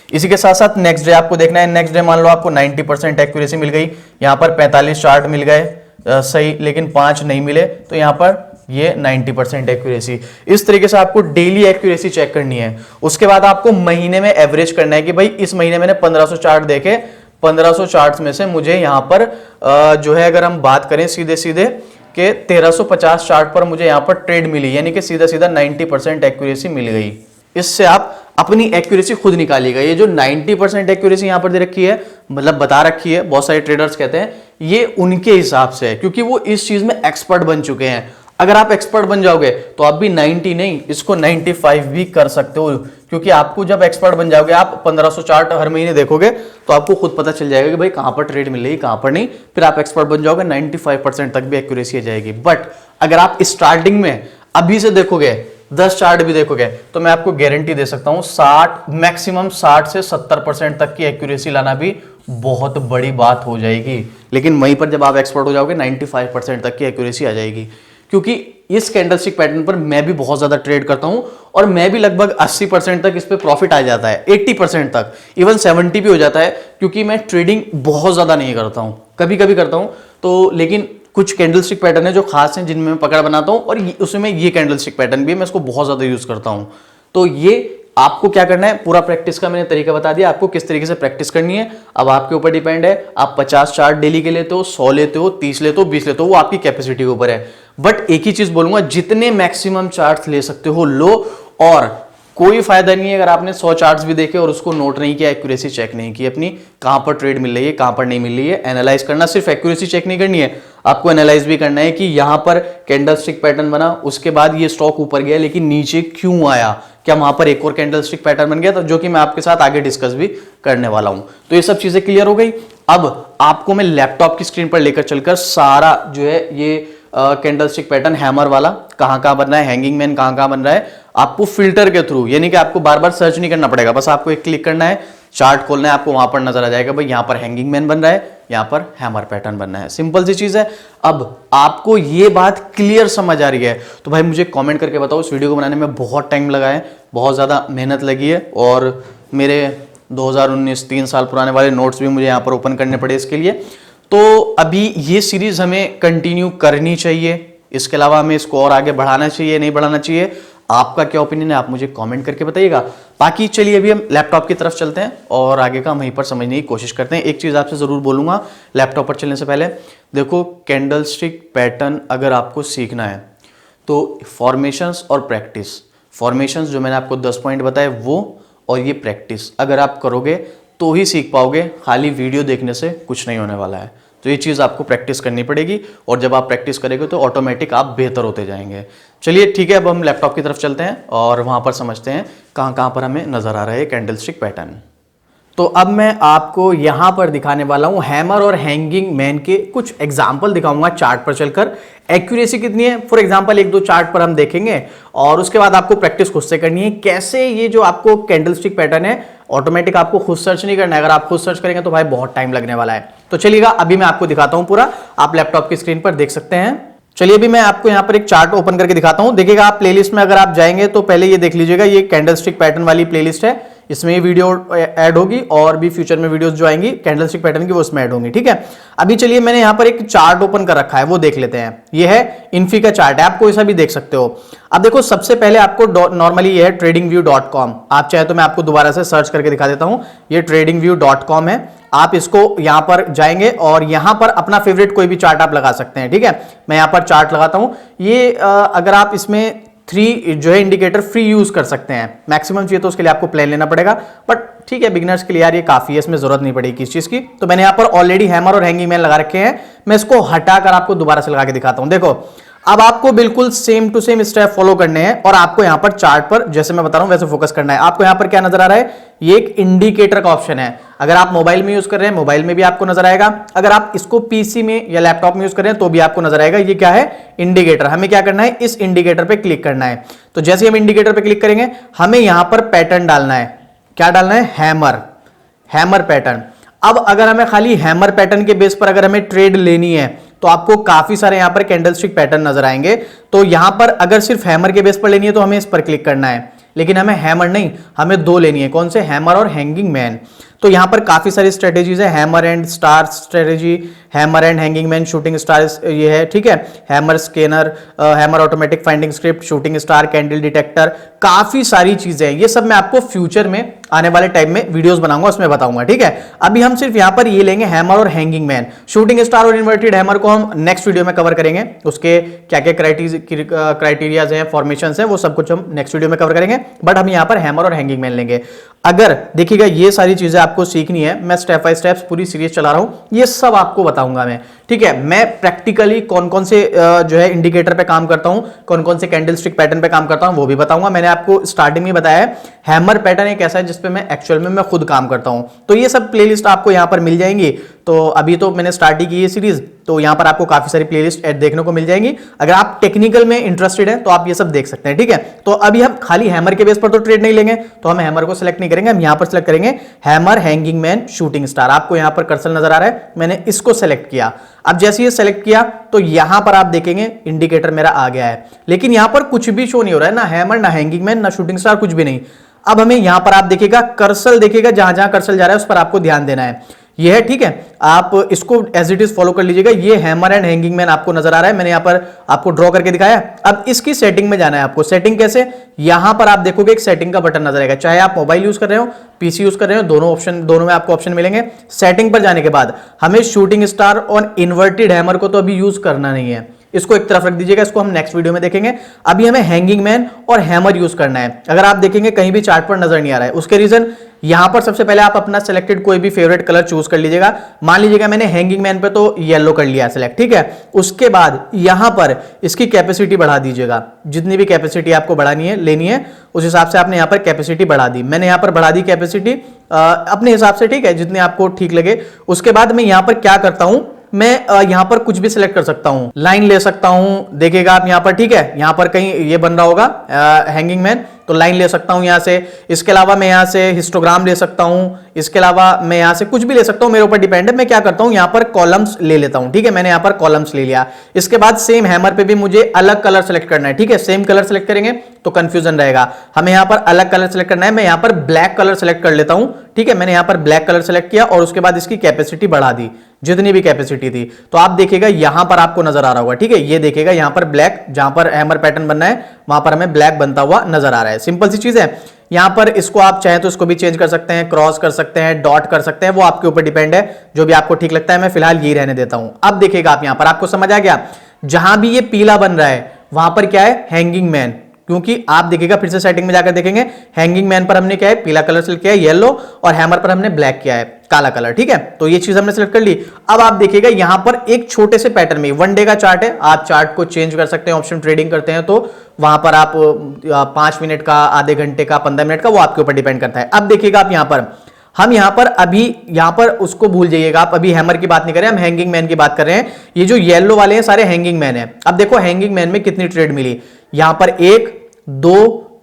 इसी के साथ साथ नेक्स्ट डे आपको देखना है। नेक्स्ट डे मान लो आपको 90% एक्यूरेसी मिल गई, यहां पर 45 चार्ट मिल गए सही, लेकिन 5 नहीं मिले, तो यहां पर ये 90% एक्यूरेसी। इस तरीके से आपको डेली एक्यूरेसी चेक करनी है। उसके बाद आपको महीने में एवरेज करना है कि भाई इस महीने मैंने 1500 चार्ट देखे, 1500 चार्ट्स में से मुझे यहां पर जो है, अगर हम बात करें सीधे सीधे कि 1350 चार्ट पर मुझे यहां पर ट्रेड मिली, यानी कि सीधा सीधा 90% एक्यूरेसी मिल गई। इससे आप अपनी एक्यूरेसी खुद निकालिएगा। ये जो 90% एक्यूरेसी यहां पर दे रखी है, मतलब बता रखी है, बहुत सारे ट्रेडर्स कहते हैं ये उनके हिसाब से है, क्योंकि वो इस चीज में एक्सपर्ट बन चुके हैं। अगर आप एक्सपर्ट बन जाओगे तो आप भी 90 नहीं, इसको 95 भी कर सकते हो, क्योंकि आपको जब एक्सपर्ट बन जाओगे, आप 1500 चार्ट हर महीने देखोगे तो आपको खुद पता चल जाएगा कि भाई कहां पर ट्रेड मिल रही है, कहां पर नहीं। फिर आप एक्सपर्ट बन जाओगे, 95% तक भी एक्यूरेसी आ जाएगी। बट अगर आप स्टार्टिंग में अभी से देखोगे, 10 चार्ट भी देखोगे, तो मैं आपको गारंटी दे सकता हूं 60 मैक्सिमम 60 से 70% तक की एक्यूरेसी लाना भी बहुत बड़ी बात हो जाएगी। लेकिन वहीं पर जब आप एक्सपर्ट हो जाओगे 95% तक की एक्यूरेसी आ जाएगी। क्योंकि इस कैंडलस्टिक पैटर्न पर मैं भी बहुत ज्यादा ट्रेड करता हूं और मैं भी लगभग 80% तक इस पे प्रॉफिट आ जाता है, 80% तक, इवन 70 भी हो जाता है, क्योंकि मैं ट्रेडिंग बहुत ज्यादा नहीं करता हूं, कभी कभी करता हूं तो। लेकिन कुछ कैंडलस्टिक पैटर्न है जो खास हैं, जिनमें मैं पकड़ बनाता हूं, और उसमें ये कैंडलस्टिक पैटर्न भी है, मैं इसको बहुत ज्यादा यूज करता हूं। तो ये आपको क्या करना है, पूरा प्रैक्टिस का मैंने तरीका बता दिया, आपको किस तरीके से प्रैक्टिस करनी है। अब आपके ऊपर डिपेंड है, आप 50 चार्ट डेली के लेते हो, 100 लेते हो, 30 लेते हो, 20 लेते हो, वो आपकी कैपेसिटी के ऊपर है। बट एक ही चीज बोलूंगा, जितने मैक्सिमम चार्ट्स ले सकते हो लो, और कोई फायदा नहीं है अगर आपने 100 चार्ट्स भी देखे और उसको नोट नहीं किया, एक्यूरेसी चेक नहीं की अपनी, कहां पर ट्रेड मिल रही है, कहां पर नहीं मिल रही है। एनालाइज करना, सिर्फ एक्यूरेसी चेक नहीं करनी है, आपको एनालाइज भी करना है कि यहां पर कैंडलस्टिक पैटर्न बना, उसके बाद ये स्टॉक ऊपर गया लेकिन नीचे क्यों आया, क्या वहां पर एक और कैंडलस्टिक पैटर्न बन गया, तो जो कि मैं आपके साथ आगे डिस्कस भी करने वाला हूं। तो ये सब चीजें क्लियर हो गई। अब आपको मैं लैपटॉप की स्क्रीन पर लेकर चलकर सारा जो है ये कैंडलस्टिक पैटर्न हैमर वाला कहां कहां बन रहा है, हैंगिंग मैन कहां कहां बन रहा है, आपको फिल्टर के थ्रू, यानी कि आपको बार बार सर्च नहीं करना पड़ेगा, बस आपको एक क्लिक करना है, चार्ट खोलना है, आपको वहां पर नजर आ जाएगा भाई यहां पर हैंगिंग मैन बन रहा है, यहां पर हैमर पैटर्न बनना है। सिंपल सी चीज है। अब आपको ये बात क्लियर समझ आ रही है तो भाई मुझे कमेंट करके बताओ। इस वीडियो को बनाने में बहुत टाइम लगा है, बहुत ज्यादा मेहनत लगी है, और मेरे 2019 3 साल पुराने वाले नोट्स भी मुझे यहां पर ओपन करने पड़े इसके लिए। तो अभी ये सीरीज हमें कंटिन्यू करनी चाहिए, इसके अलावा हमें इसको और आगे बढ़ाना चाहिए, नहीं बढ़ाना चाहिए, आपका क्या ओपिनियन है आप मुझे कमेंट करके बताइएगा। बाकी चलिए अभी हम लैपटॉप की तरफ चलते हैं और आगे का वहीं पर समझने की कोशिश करते हैं। एक चीज आपसे जरूर बोलूंगा लैपटॉप पर चलने से पहले, देखो कैंडलस्टिक पैटर्न अगर आपको सीखना है तो फॉर्मेशंस और प्रैक्टिस, फॉर्मेशंस जो मैंने आपको 10 पॉइंट बताए वो, और ये प्रैक्टिस अगर आप करोगे तो ही सीख पाओगे, खाली वीडियो देखने से कुछ नहीं होने वाला है। तो ये चीज़ आपको प्रैक्टिस करनी पड़ेगी और जब आप प्रैक्टिस करेंगे तो ऑटोमेटिक आप बेहतर होते जाएंगे। चलिए ठीक है, अब हम लैपटॉप की तरफ चलते हैं और वहाँ पर समझते हैं कहाँ पर हमें नज़र आ रहा है कैंडलस्टिक पैटर्न। तो अब मैं आपको यहां पर दिखाने वाला हूं हैमर और हैंगिंग मैन के कुछ एग्जाम्पल दिखाऊंगा चार्ट पर चलकर। एक्यूरेसी कितनी है, फॉर एग्जांपल एक दो चार्ट पर हम देखेंगे और उसके बाद आपको प्रैक्टिस खुद से करनी है कैसे ये जो आपको कैंडलस्टिक पैटर्न है ऑटोमेटिक आपको खुद सर्च नहीं करना है। अगर आप खुद सर्च करेंगे तो भाई बहुत टाइम लगने वाला है। तो चलिएगा अभी मैं आपको दिखाता हूं पूरा, आप लैपटॉप की स्क्रीन पर देख सकते हैं। चलिए अभी मैं आपको यहाँ पर एक चार्ट ओपन करके दिखाता हूं। देखिएगा आप प्लेलिस्ट में अगर आप जाएंगे तो पहले ये देख लीजिएगा, ये कैंडलस्टिक पैटर्न वाली प्लेलिस्ट है, इसमें ये वीडियो ऐड होगी और भी फ्यूचर में वीडियोस जो आएंगी कैंडलस्टिक पैटर्न की वो इसमें ऐड होंगी। ठीक है, अभी चलिए मैंने यहाँ पर एक चार्ट ओपन कर रखा है वो देख लेते हैं। ये है इन्फी का चार्ट है, आप कोई सा भी देख सकते हो। अब देखो सबसे पहले आपको नॉर्मली ये है tradingview.com, आप चाहे तो मैं आपको दोबारा से सर्च करके दिखा देता हूं। ये tradingview.com है, आप इसको यहां पर जाएंगे और यहां पर अपना फेवरेट कोई भी चार्ट आप लगा सकते हैं। ठीक है, मैं यहां पर चार्ट लगाता हूं। ये अगर आप इसमें 3 जो है इंडिकेटर फ्री यूज कर सकते हैं, मैक्सिमम चाहिए तो उसके लिए आपको प्लान लेना पड़ेगा, बट ठीक है बिगिनर्स के लिए यार ये काफी है, इसमें जरूरत नहीं पड़ेगी किस चीज की। तो मैंने यहां पर ऑलरेडी हैमर और हैंगिंग मैन लगा रखे हैं, मैं इसको हटाकर आपको दोबारा से लगा के दिखाता हूं। देखो अब आपको बिल्कुल same to same step follow करने हैं और आपको यहां पर चार्ट पर जैसे मैं बता रहा हूं वैसे फोकस करना है। आपको यहां पर क्या नजर आ रहा है, ये एक इंडिकेटर का ऑप्शन है। अगर आप मोबाइल में यूज कर रहे हैं मोबाइल में भी आपको नजर आएगा, अगर आप इसको पीसी में या लैपटॉप में यूज कर रहे हैं तो भी आपको नजर आएगा। ये क्या है, इंडिकेटर। हमें क्या करना है, इस इंडिकेटर पे क्लिक करना है। तो जैसे हम इंडिकेटर पे क्लिक करेंगे हमें यहां पर पैटर्न डालना है। क्या डालना है, हैमर पैटर्न। अब अगर हमें खाली हैमर पैटर्न के बेस पर अगर हमें ट्रेड लेनी है तो आपको काफी सारे यहां पर कैंडलस्टिक पैटर्न नजर आएंगे। तो यहां पर अगर सिर्फ हैमर के बेस पर लेनी है तो हमें इस पर क्लिक करना है, लेकिन हमें हैमर नहीं, हमें 2 लेनी है। कौन से, हैमर और हैंगिंग मैन। तो यहां पर काफी सारी स्ट्रेटेजीज है, hammer and star strategy, hammer and hanging man, shooting star ये है। ठीक है, hammer scanner, hammer automatic finding script, shooting star, candle detector, काफी सारी चीजें हैं। ये सब मैं आपको फ्यूचर में आने वाले टाइम में वीडियोस बनाऊंगा उसमें बताऊंगा। ठीक है, अभी हम सिर्फ यहां पर ये लेंगे हैमर और हैंगिंग मैन। शूटिंग स्टार और इन्वर्टेड हैमर को हम नेक्स्ट वीडियो में कवर करेंगे, उसके क्या क्या क्राइटेरियाज हैं, फॉर्मेशंस हैं, वो सब कुछ हम नेक्स्ट वीडियो में कवर करेंगे। बट हम यहां पर हैमर और हैंगिंग मैन लेंगे। अगर देखिएगा ये सारी चीजें आपको सीखनी है, मैं स्टेप बाय स्टेप पूरी सीरीज चला रहा हूं, ये सब आपको बताऊंगा मैं। ठीक है, मैं प्रैक्टिकली कौन कौन से जो है इंडिकेटर पे काम करता हूं, कौन कौन से कैंडलस्टिक पैटर्न पे काम करता हूं वो भी बताऊंगा। मैंने आपको स्टार्टिंग में बताया है हैमर पैटर्न एक ऐसा है जिसपे मैं एक्चुअल में मैं खुद काम करता हूं। तो ये सब प्लेलिस्ट आपको यहां पर मिल जाएंगी। तो अभी तो मैंने स्टार्ट ही की है सीरीज, तो यहां पर आपको काफी सारी प्लेलिस्ट देखने को मिल जाएंगी। अगर आप टेक्निकल में इंटरेस्टेड हैं तो आप ये सब देख सकते हैं। ठीक है, तो अभी हम खाली हैमर के बेस पर तो ट्रेड नहीं लेंगे, तो हम हैमर को सिलेक्ट नहीं करेंगे, हम यहां पर सिलेक्ट करेंगे hammer, hanging man, shooting star. आपको यहां पर कर्सर नजर आ रहा है, मैंने इसको सेलेक्ट किया। अब जैसे ये सेलेक्ट किया तो यहां पर आप देखेंगे इंडिकेटर मेरा आ गया है, लेकिन यहां पर कुछ भी शो नहीं हो रहा है, ना हैमर, ना हैंगिंग मैन, ना शूटिंग स्टार, कुछ भी नहीं। अब हमें यहां पर आप देखिएगा कर्सर, देखिएगा जहां जहां कर्सर जा रहा है उस पर आपको ध्यान देना है। ये है, ठीक है, आप इसको एज इट इज फॉलो कर लीजिएगा। ये हैमर एंड हैंगिंग मैन आपको नजर आ रहा है, मैंने यहां पर आपको ड्रॉ करके दिखाया। अब इसकी सेटिंग में जाना है आपको। सेटिंग कैसे, यहां पर आप देखोगे एक सेटिंग का बटन नजर आएगा, चाहे आप मोबाइल यूज कर रहे हो, पीसी यूज कर रहे हो, दोनों में आपको ऑप्शन मिलेंगे। सेटिंग पर जाने के बाद हमें शूटिंग स्टार और इन्वर्टेड हैमर को तो अभी यूज करना नहीं है, इसको एक तरफ रख दीजिएगा, इसको हम नेक्स्ट वीडियो में देखेंगे। अभी हमें हैंगिंग मैन और हैमर यूज करना है। अगर आप देखेंगे कहीं भी चार्ट पर नजर नहीं आ रहा है, उसके रीजन यहां पर सबसे पहले आप अपना सिलेक्टेड कोई भी फेवरेट कलर चूज कर लीजिएगा। मान लीजिएगा मैंने हैंगिंग मैन पे तो येलो कर लिया सिलेक्ट, ठीक है। उसके बाद यहां पर इसकी कैपेसिटी बढ़ा दीजिएगा, जितनी भी कैपेसिटी आपको बढ़ानी है, लेनी है, उस हिसाब से आपने यहां पर कैपेसिटी बढ़ा दी। मैंने यहां पर बढ़ा दी कैपेसिटी अपने हिसाब से, ठीक है, जितनी आपको ठीक लगे। उसके बाद मैं यहां पर क्या करता हूं, मैं यहां पर कुछ भी सिलेक्ट कर सकता हूं, लाइन ले सकता हूं, देखिएगा आप यहां पर, ठीक है, यहां पर कहीं ये बन रहा होगा हैंगिंग मैन, तो लाइन ले सकता हूं यहां से। इसके अलावा मैं यहां से हिस्टोग्राम ले सकता हूं, इसके अलावा मैं यहां से कुछ भी ले सकता हूं, मेरे ऊपर डिपेंड है। मैं क्या करता हूं, यहां पर कॉलम्स ले लेता हूं, ठीक है, मैंने यहां पर कॉलम्स ले लिया। इसके बाद सेम हैमर पे भी मुझे अलग कलर सेलेक्ट करना है, ठीक है, सेम कलर सेलेक्ट करेंगे तो कंफ्यूजन रहेगा, हमें यहां पर अलग कलर सेलेक्ट करना है। मैं यहां पर ब्लैक कलर सेलेक्ट कर लेता हूं, ठीक है, मैंने यहां पर ब्लैक कलर सेलेक्ट किया और उसके बाद इसकी कैपेसिटी बढ़ा दी, जितनी भी कैपेसिटी थी। तो आप देखिएगा यहां पर आपको नजर आ रहा होगा, ठीक है, ये देखिएगा यहां पर ब्लैक, जहां पर हैमर पैटर्न बनना है वहां पर हमें ब्लैक बनता हुआ नजर आ रहा है। सिंपल सी चीज है। यहां पर इसको आप चाहें तो इसको भी चेंज कर सकते हैं, क्रॉस कर सकते हैं, डॉट कर सकते हैं, वो आपके ऊपर डिपेंड है, जो भी आपको ठीक लगता है। मैं फिलहाल यही रहने देता हूं। अब देखिएगा आप यहां पर, आपको समझ आ गया, जहां भी ये पीला बन रहा है वहां पर क्या है, हैंगिंग मैन, क्योंकि आप देखिएगा फिर से सेटिंग में जाकर देखेंगे, हैंगिंग मैन पर हमने क्या है, पीला कलर सेलेक्ट किया है, येलो, और हैमर पर हमने ब्लैक किया है, काला कलर। ठीक है, तो ये चीज हमने सेलेक्ट कर ली। अब आप देखिएगा यहां पर एक छोटे से पैटर्न में 1 डे का चार्ट है, आप चार्ट को चेंज कर सकते हैं, ऑप्शन ट्रेडिंग करते हैं तो वहां पर आप 5 मिनट का, आधे घंटे का, 15 मिनट का, वो आपके ऊपर डिपेंड करता है। अब देखिएगा आप यहां पर, हम यहां पर अभी यहां पर उसको भूल जाइएगा आप, अभी हैमर की बात नहीं कर रहे हैं, हम हैंगिंग मैन की बात कर रहे हैं। ये जो येलो वाले हैं सारे हैंगिंग मैन है। अब देखो हैंगिंग मैन में कितनी ट्रेड मिली, यहां पर 1 2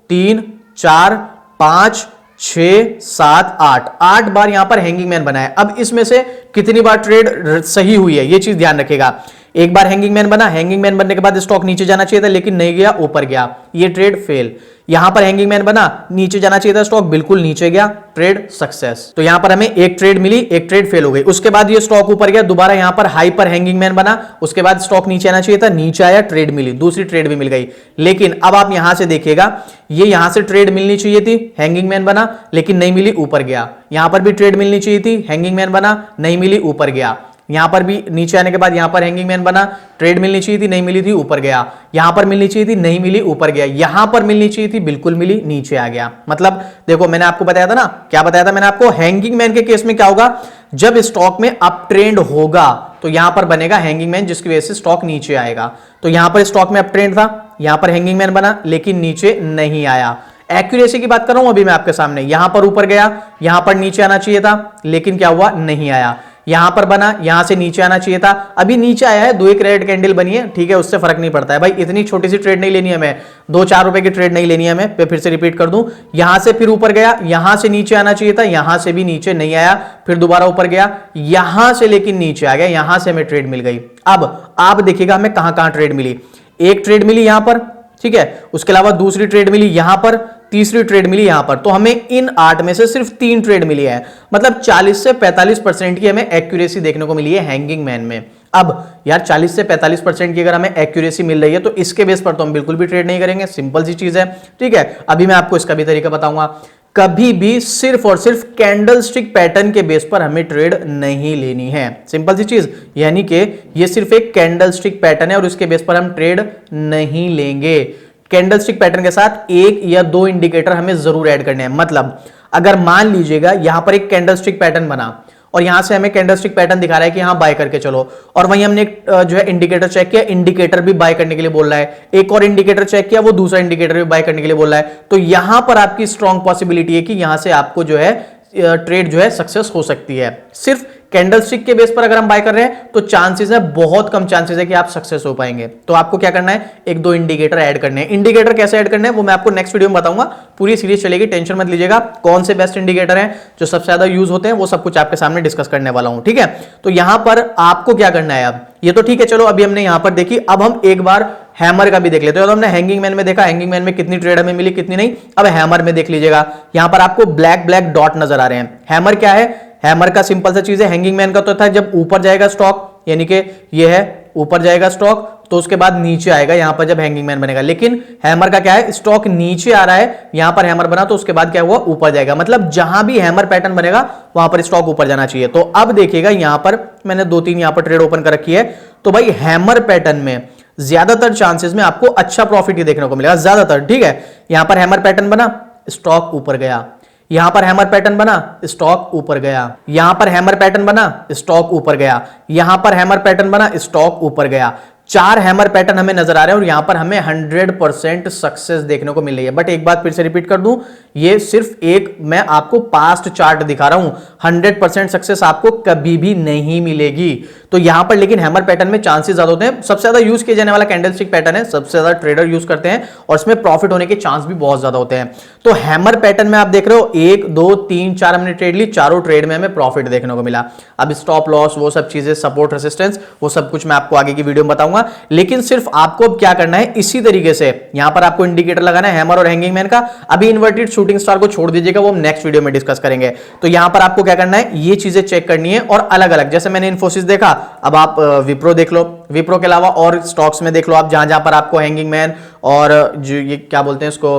3 4 5 6 7 8 बार यहां पर हैंगिंग मैन बना है। अब इसमें से कितनी बार ट्रेड सही हुई है, ये चीज ध्यान रखिएगा। एक बार हैंगिंग मैन बना, हैंगिंग मैन बनने के बाद स्टॉक नीचे जाना चाहिए था लेकिन नहीं गया, ऊपर गया, ये ट्रेड फेल। यहां पर हैंगिंग मैन बना, नीचे जाना चाहिए था स्टॉक, बिल्कुल नीचे गया, ट्रेड सक्सेस। तो यहां पर हमें एक ट्रेड मिली, एक ट्रेड फेल हो गई। उसके बाद ये स्टॉक ऊपर गया, दोबारा यहां पर हाई पर हैंगिंग मैन बना, उसके बाद स्टॉक नीचे आना चाहिए था, नीचे आया, ट्रेड मिली, दूसरी ट्रेड भी मिल गई। लेकिन अब आप यहां से देखिएगा, ये यहां से ट्रेड मिलनी चाहिए थी, हैंगिंग मैन बना लेकिन नहीं मिली, ऊपर गया। यहां पर भी ट्रेड मिलनी चाहिए थी, हैंगिंग मैन बना, नहीं मिली, ऊपर गया। यहां पर भी नीचे आने के बाद यहां पर हैंगिंग मैन बना, ट्रेड मिलनी चाहिए थी, नहीं मिली थी, ऊपर गया। यहां पर मिलनी चाहिए थी, नहीं मिली, ऊपर गया। यहां पर मिलनी चाहिए थी, बिल्कुल मिली, नीचे आ गया। मतलब देखो मैंने आपको बताया था ना, क्या बताया था मैंने आपको, हैंगिंग मैन के केस में क्या होगा, जब स्टॉक में अप ट्रेंड होगा तो यहां पर बनेगा हैंगिंग मैन, जिसकी वजह से स्टॉक नीचे आएगा। तो यहां पर स्टॉक में अप ट्रेंड था, यहां पर हैंगिंग मैन बना लेकिन नीचे नहीं आया। एक्यूरेसी की बात कर रहा हूं अभी मैं आपके सामने, यहां पर ऊपर गया, यहां पर नीचे आना चाहिए था लेकिन क्या हुआ, नहीं आया। यहां पर बना, यहां से नीचे आना चाहिए था, अभी नीचे आया है, 2-1 रेड कैंडल बनी है, ठीक है, उससे फर्क नहीं पड़ता है भाई, इतनी छोटी सी ट्रेड नहीं लेनी है हमें, 2-4 रुपए की ट्रेड नहीं लेनी है हमें। फिर से रिपीट कर दूं, यहां से फिर ऊपर गया, यहां से नीचे आना चाहिए था, यहां से भी नीचे नहीं आया, फिर दोबारा ऊपर गया, यहां से लेकिन नीचे आ गया, यहां से हमें ट्रेड मिल गई। अब आप देखिएगा हमें कहां कहां ट्रेड मिली, एक ट्रेड मिली यहां पर, ठीक है, उसके अलावा दूसरी ट्रेड मिली यहां पर, तीसरी ट्रेड मिली यहां पर। तो हमें इन 8 में से सिर्फ 3 ट्रेड मिली है, मतलब 40 से 45% की हमें एक्यूरेसी देखने को मिली है हैंगिंग मैन में। अब यार 40 से 45% की अगर हमें एक्यूरेसी मिल रही है तो इसके बेस पर तो हम बिल्कुल भी ट्रेड नहीं करेंगे, सिंपल सी चीज है। ठीक है, अभी मैं आपको इसका भी तरीका बताऊंगा। कभी भी सिर्फ और सिर्फ कैंडलस्टिक पैटर्न के बेस पर हमें ट्रेड नहीं लेनी है, सिंपल सी चीज, यानी कि ये सिर्फ एक कैंडलस्टिक पैटर्न है और उसके बेस पर हम ट्रेड नहीं लेंगे। कैंडलस्टिक पैटर्न के साथ 1 या 2 इंडिकेटर हमें जरूर ऐड करने हैं। मतलब अगर मान लीजिएगा यहां पर एक कैंडलस्टिक पैटर्न बना और यहां से हमें कैंडलस्टिक पैटर्न दिखा रहा है कि यहां बाय करके चलो, और वहीं हमने जो है इंडिकेटर चेक किया, इंडिकेटर भी बाय करने के लिए बोल रहा है, एक और इंडिकेटर चेक किया, वो दूसरा इंडिकेटर भी बाय करने के लिए बोल रहा है, तो यहां पर आपकी स्ट्रॉन्ग पॉसिबिलिटी है कि यहां से आपको जो है ट्रेड जो है सक्सेस हो सकती है। सिर्फ कैंडलस्टिक के बेस पर अगर हम बाय कर रहे हैं तो चांसेस है, बहुत कम चांसेस है कि आप सक्सेस हो पाएंगे। तो आपको क्या करना है, 1-2 इंडिकेटर ऐड करने हैं। इंडिकेटर कैसे ऐड करने हैं वो मैं आपको नेक्स्ट वीडियो में बताऊंगा, पूरी सीरीज चलेगी, टेंशन मत लीजिएगा। कौन से बेस्ट इंडिकेटर हैं जो सबसे ज्यादा यूज होते हैं वो सब कुछ आपके सामने डिस्कस करने वाला हूं, ठीक है। तो यहां पर आपको क्या करना है, अब ये तो ठीक है, चलो अभी हमने यहां पर देखी, अब हम एक बार हैमर का भी देख लेते हैं। तो हमने हैंगिंग मैन में देखा, हैंगिंग मैन में कितनी ट्रेड हमें मिली कितनी नहीं। अब हैमर में देख लीजिएगा, यहां पर आपको ब्लैक ब्लैक डॉट नजर आ रहे हैं। हैमर क्या है, हैमर का सिंपल सा चीज है, हैंगिंग मैन का तो था जब ऊपर जाएगा स्टॉक, यानी कि ये है ऊपर जाएगा स्टॉक तो उसके बाद नीचे आएगा यहां पर जब हैंगिंग मैन बनेगा। लेकिन हैमर का क्या है, स्टॉक नीचे आ रहा है, यहां पर हैमर बना तो उसके बाद क्या हुआ, ऊपर जाएगा। मतलब जहां भी हैमर पैटर्न बनेगा वहां पर स्टॉक ऊपर जाना चाहिए। तो अब देखिएगा यहां पर मैंने 2-3 यहां पर ट्रेड ओपन कर रखी है, तो भाई हैमर पैटर्न में ज्यादातर चांसेस में आपको अच्छा प्रॉफिट ही देखने को मिलेगा, ज्यादातर, ठीक है। यहां पर हैमर पैटर्न बना, स्टॉक ऊपर गया, यहां पर हैमर पैटर्न बना, स्टॉक ऊपर गया, यहां पर हैमर पैटर्न बना, स्टॉक ऊपर गया, यहां पर हैमर पैटर्न बना, स्टॉक ऊपर गया। 4 हैमर पैटर्न हमें नजर आ रहे हैं और यहां पर हमें 100% सक्सेस देखने को मिल रही है। बट एक बात फिर से रिपीट कर दूं, ये सिर्फ एक मैं आपको पास्ट चार्ट दिखा रहा हूं, 100% सक्सेस आपको कभी भी नहीं मिलेगी। तो यहां पर लेकिन हैमर पैटर्न में चांसेस ज्यादा होते हैं। सबसे ज्यादा यूज किया जाने वाला कैंडलस्टिक पैटर्न है, सबसे ज्यादा ट्रेडर यूज करते हैं और इसमें प्रॉफिट होने के चांस भी बहुत ज्यादा होते हैं। तो हैमर पैटर्न में आप देख रहे हो 1 2 3 4 हमने ट्रेड ली, चारों ट्रेड में हमें प्रॉफिट देखने को मिला। अब स्टॉप लॉस वो सब चीजें, सपोर्ट रेसिस्टेंस, वो सब कुछ मैं आपको आगे की वीडियो में बताऊंगा। लेकिन सिर्फ आपको अब क्या करना है, इसी तरीके से यहां पर आपको इंडिकेटर लगाना है हैमर और हैंगिंग मैन का। अभी इन्वर्टेड शूटिंग स्टार को छोड़ दीजिएगा, वो हम नेक्स्ट वीडियो में डिस्कस करेंगे। तो यहां पर आपको क्या करना है, ये चीजें चेक करनी है और अलग अलग, जैसे मैंने इन्फोसिस देखा, अब आप विप्रो देख लो। विप्रो के अलावा और स्टॉक्स में देख लो आप, जहां जहां पर आपको हैंगिंग मैन और जो ये क्या बोलते हैं इसको,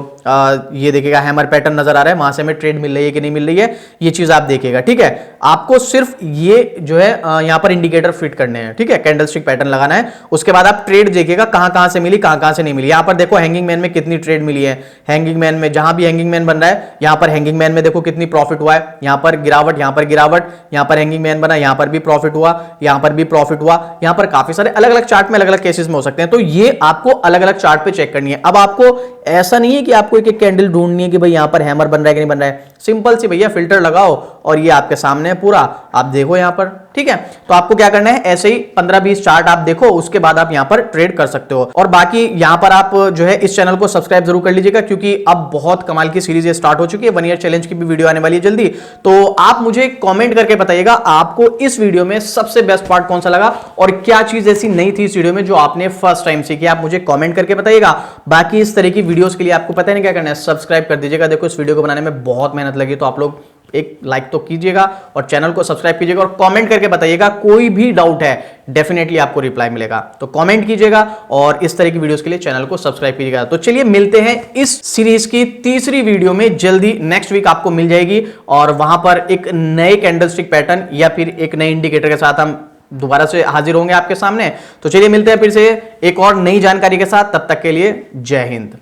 ये देखिएगा हैमर पैटर्न नजर आ रहा है, वहां से हमें ट्रेड मिल रही है कि नहीं मिल रही है, ये चीज आप देखिएगा। ठीक है, आपको सिर्फ ये जो है यहां पर इंडिकेटर फिट करने हैं। ठीक है, कैंडलस्टिक पैटर्न लगाना है, उसके बाद आप ट्रेड देखिएगा कहां कहां से मिली, कहां कहां से नहीं मिली। यहां पर देखो हैंगिंग मैन में कितनी ट्रेड मिली है, हैंगिंग मैन में जहां भी हैंगिंग मैन बन रहा है, यहां पर हैंगिंग मैन में देखो कितनी प्रॉफिट हुआ है, यहां पर गिरावट, यहां पर गिरावट, यहां पर हैंगिंग मैन बना, यहां पर भी प्रॉफिट हुआ, यहां पर भी प्रॉफिट हुआ, यहां पर काफी सारे अलग अलग चार्ट में अलग अलग केसेस में हो सकते हैं। तो ये आपको अलग अलग चार्ट पे चेक करनी है। अब आपको ऐसा नहीं है कि आपको एक एक कैंडल ढूंढनी है कि भाई यहां पर हैमर बन रहा है कि नहीं बन रहा है, सिंपल सी भैया फिल्टर लगाओ और ये आपके सामने है पूरा, आप देखो यहां पर। ठीक है, तो आपको क्या करना है, ऐसे ही 15-20 चार्ट आप देखो, उसके बाद आप यहां पर ट्रेड कर सकते हो। और बाकी यहां पर आप जो है इस चैनल को सब्सक्राइब जरूर कर लीजिएगा, क्योंकि अब बहुत कमाल की सीरीज स्टार्ट हो चुकी है, 1 ईयर चैलेंज की भी वीडियो आने वाली है जल्दी। तो आप मुझे कमेंट करके बताइएगा आपको इस वीडियो में सबसे बेस्ट पार्ट कौन सा लगा और क्या चीज ऐसी नई थी इस वीडियो में जो आपने फर्स्ट टाइम सीखी, आप मुझे कमेंट करके बताइएगा। बाकी इस तरह की वीडियोस के लिए आपको पता नहीं क्या करना है, सब्सक्राइब कर दीजिएगा। देखो इस वीडियो को बनाने में बहुत मेहनत लगी, तो आप लोग एक लाइक तो कीजिएगा और चैनल को सब्सक्राइब कीजिएगा और कमेंट करके बताइएगा, कोई भी डाउट है डेफिनेटली आपको रिप्लाई मिलेगा। तो कमेंट कीजिएगा और इस तरह की वीडियोस के लिए चैनल को सब्सक्राइब कीजिएगा। तो चलिए मिलते हैं इस सीरीज की तीसरी वीडियो में जल्दी, नेक्स्ट वीक आपको मिल जाएगी और वहां पर एक नए कैंडलस्टिक पैटर्न या फिर एक नए इंडिकेटर के साथ हम दोबारा से हाजिर होंगे आपके सामने। तो चलिए मिलते हैं फिर से एक और नई जानकारी के साथ, तब तक के लिए जय हिंद।